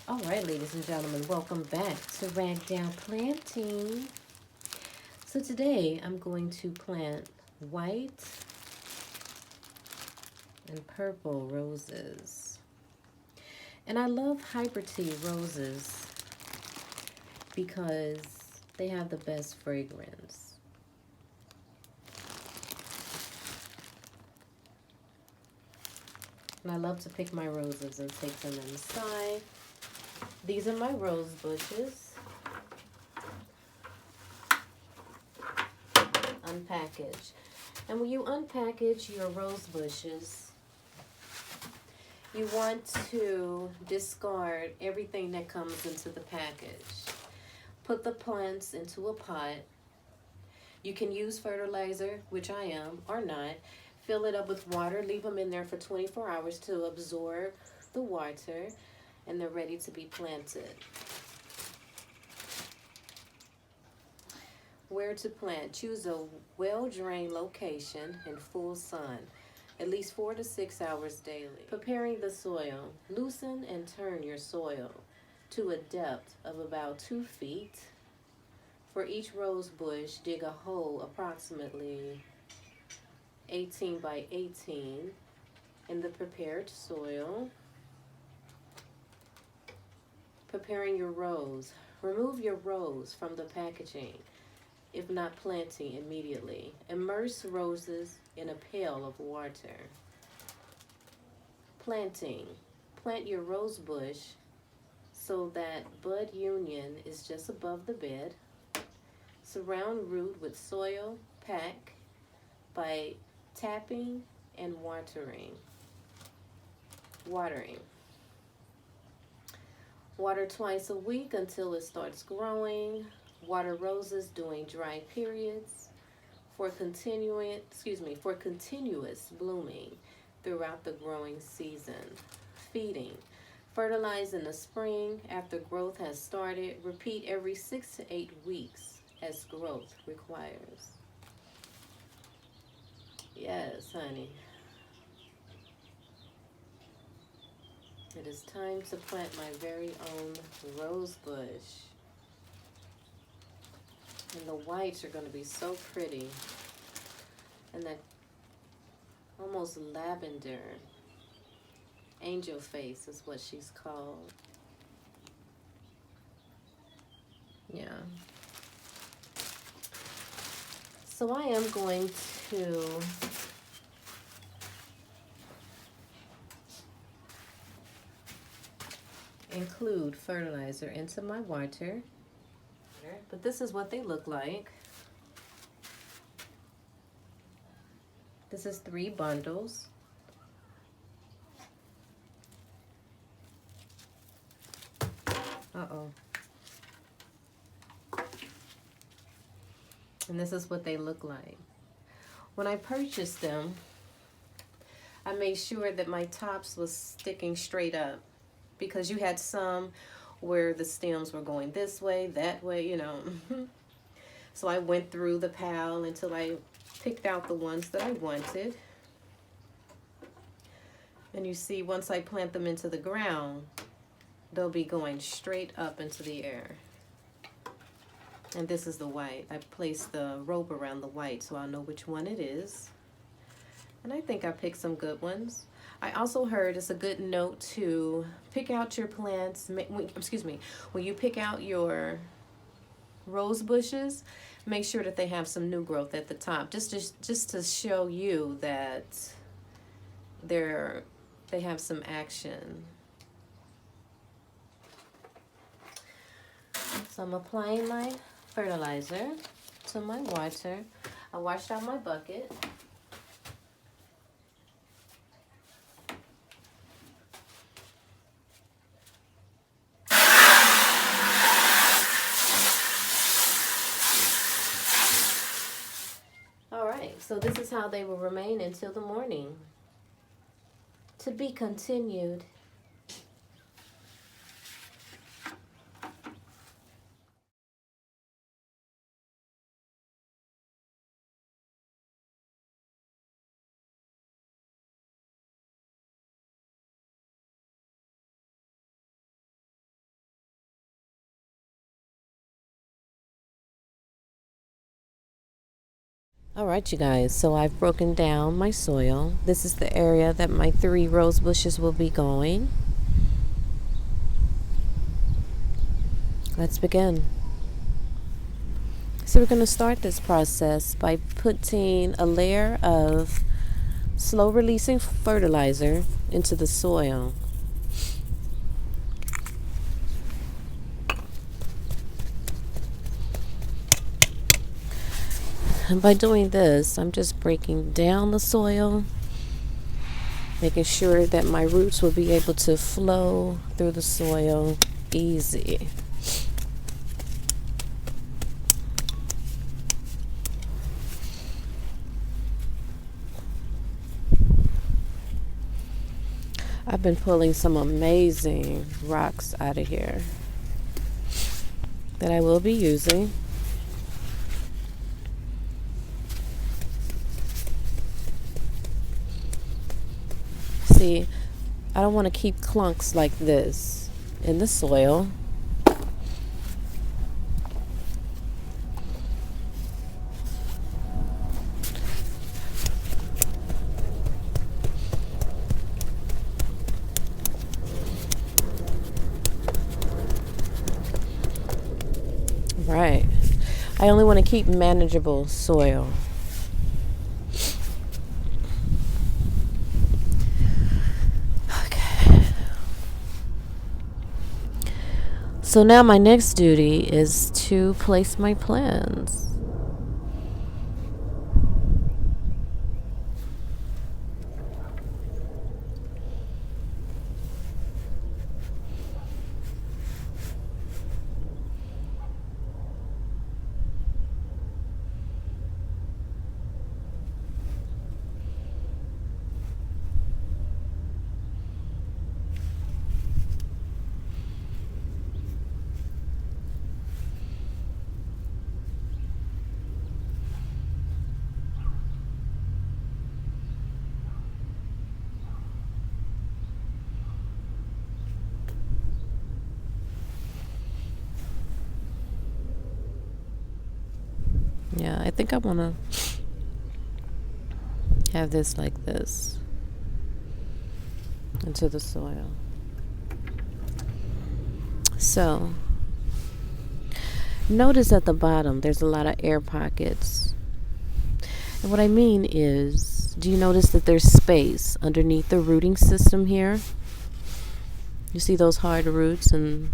All right, ladies and gentlemen, welcome back to Ragdown Planting. So today I'm going to plant white and purple roses. And I love hybrid tea roses because they have the best fragrance. And I love to pick my roses and take them inside. These are my rose bushes. Unpackage. And when you unpackage your rose bushes, you want to discard everything that comes into the package. Put the plants into a pot. You can use fertilizer, which I am, or not. Fill it up with water. Leave them in there for 24 hours to absorb the water, and they're ready to be planted. Where to plant? Choose a well-drained location in full sun, at least 4 to 6 hours daily. Preparing the soil. Loosen and turn your soil to a depth of about 2 feet. For each rose bush, dig a hole approximately 18 by 18 in the prepared soil. Preparing your rose. Remove your rose from the packaging, if not planting immediately. Immerse roses in a pail of water. Planting. Plant your rose bush so that bud union is just above the bed. Surround root with soil. Pack by tapping and watering. Water twice a week until it starts growing. Water roses during dry periods for continuous blooming throughout the growing season. Feeding. Fertilize in the spring after growth has started. Repeat every 6 to 8 weeks as growth requires. Yes, honey. It is time to plant my very own rose bush. And the whites are going to be so pretty. And that almost lavender. Angel face is what she's called. Yeah. So I am going to include fertilizer into my water. But this is what they look like. This is 3 bundles. Uh-oh. And this is what they look like. When I purchased them, I made sure that my tops was sticking straight up, because you had some where the stems were going this way, that way, you know. So I went through the pile until I picked out the ones that I wanted. And you see, once I plant them into the ground, they'll be going straight up into the air. And this is the white. I placed the rope around the white so I'll know which one it is. And I think I picked some good ones. I also heard it's a good note to pick out your plants. When you pick out your rose bushes, make sure that they have some new growth at the top, just to show you that they have some action. So I'm applying my fertilizer to my water. I washed out my bucket. All right, so this is how they will remain until the morning. To be continued. All right, you guys, so I've broken down my soil. This is the area that my 3 rose bushes will be going. Let's begin. So we're going to start this process by putting a layer of slow releasing fertilizer into the soil. And by doing this, I'm just breaking down the soil, making sure that my roots will be able to flow through the soil easy. I've been pulling some amazing rocks out of here that I will be using. See, I don't want to keep clunks like this in the soil. Right. I only want to keep manageable soil. Okay. So now my next duty is to place my plants. Yeah, I think I want to have this like this into the soil. So, notice at the bottom there's a lot of air pockets. And what I mean is, do you notice that there's space underneath the rooting system here? You see those hard roots? And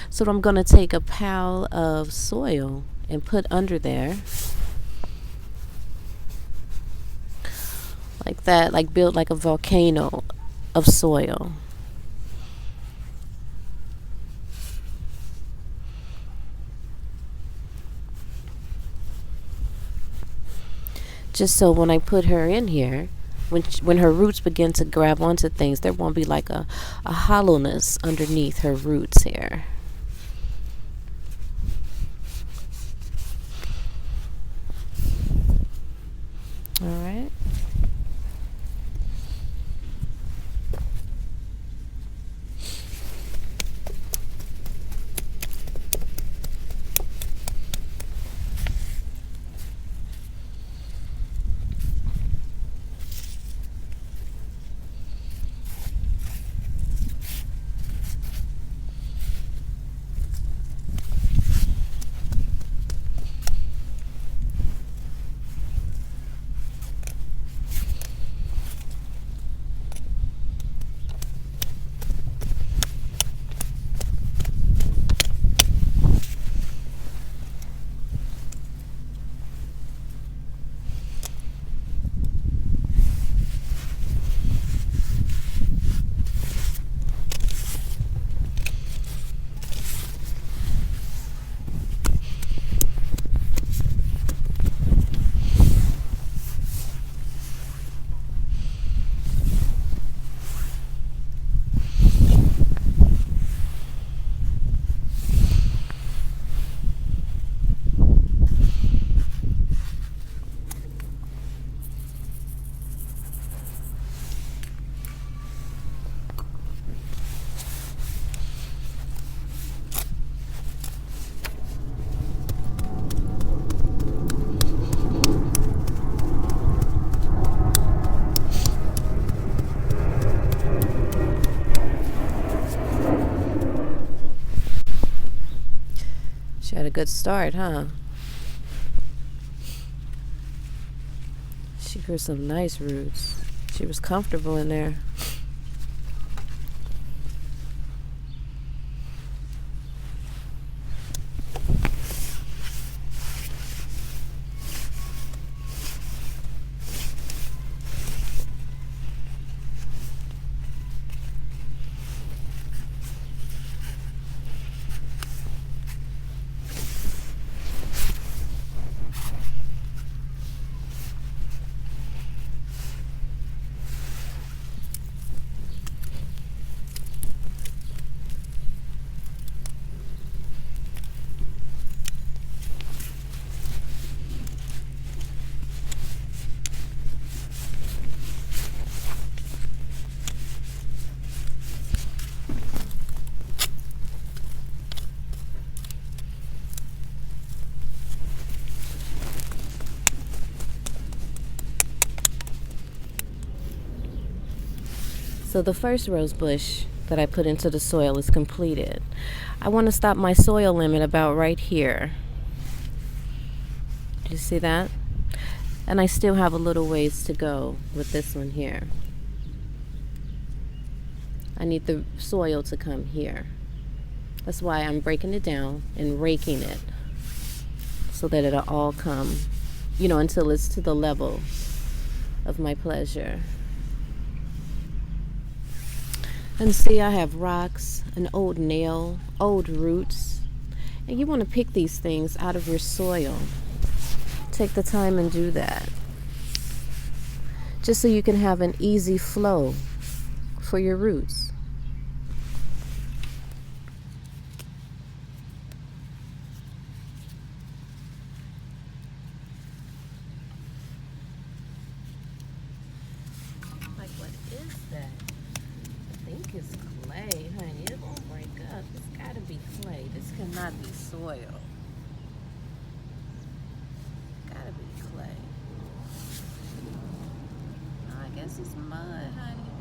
so I'm going to take a pile of soil and put under there. Like that, like build like a volcano of soil. Just so when I put her in here, when her roots begin to grab onto things, there won't be like a hollowness underneath her roots here. All right. Got a good start, huh? She grew some nice roots. She was comfortable in there. So the first rose bush that I put into the soil is completed. I want to stop my soil limit about right here. Do you see that? And I still have a little ways to go with this one here. I need the soil to come here. That's why I'm breaking it down and raking it so that it'll all come, until it's to the level of my pleasure. And see, I have rocks, an old nail, old roots. And you want to pick these things out of your soil. Take the time and do that. Just so you can have an easy flow for your roots. Like, what is that? It's clay, honey. It won't break up. It's gotta be clay. This cannot be soil. Gotta be clay. I guess it's mud, honey.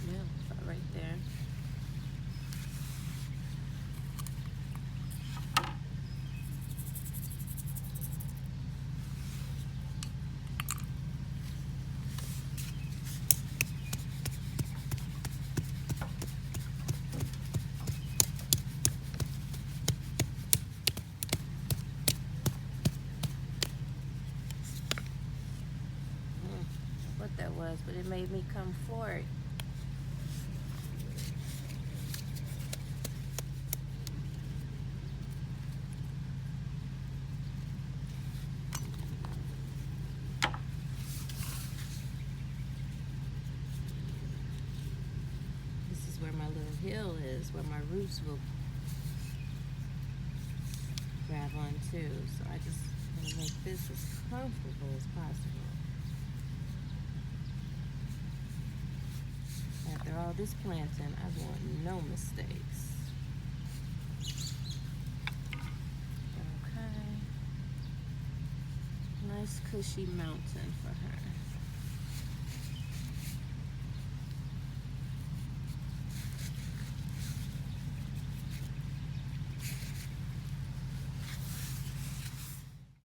Yeah, right there. What that was, but it made me come forward. This is where my little hill is, where my roots will grab on too. So I just want to make this as comfortable as possible. After all this planting, I want no mistakes. Okay. Nice cushy mountain for her.